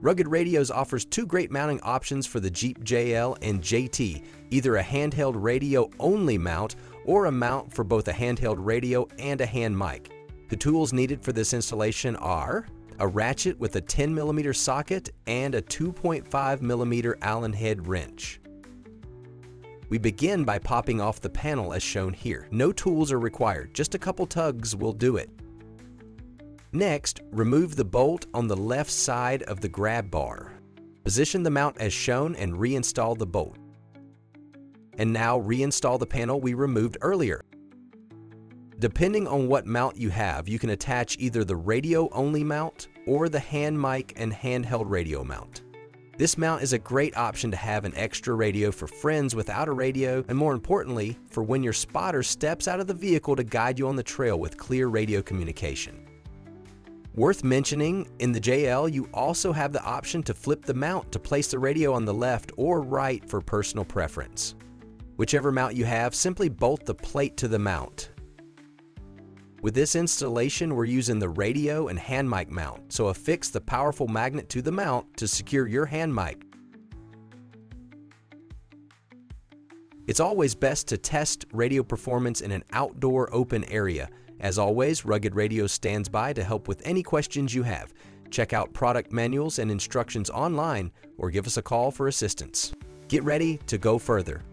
Rugged Radios offers two great mounting options for the Jeep JL and JT, either a handheld radio only mount or a mount for both a handheld radio and a hand mic. The tools needed for this installation are a ratchet with a 10mm socket and a 2.5mm Allen head wrench. We begin by popping off the panel as shown here. No tools are required, just a couple tugs will do it. Next, remove the bolt on the left side of the grab bar. Position the mount as shown and reinstall the bolt. And now reinstall the panel we removed earlier. Depending on what mount you have, you can attach either the radio-only mount or the hand mic and handheld radio mount. This mount is a great option to have an extra radio for friends without a radio, and more importantly, for when your spotter steps out of the vehicle to guide you on the trail with clear radio communication. Worth mentioning, in the JL, you also have the option to flip the mount to place the radio on the left or right for personal preference. Whichever mount you have, simply bolt the plate to the mount. With this installation, we're using the radio and hand mic mount, so affix the powerful magnet to the mount to secure your hand mic. It's always best to test radio performance in an outdoor open area. As always, Rugged Radio stands by to help with any questions you have. Check out product manuals and instructions online or give us a call for assistance. Get ready to go further.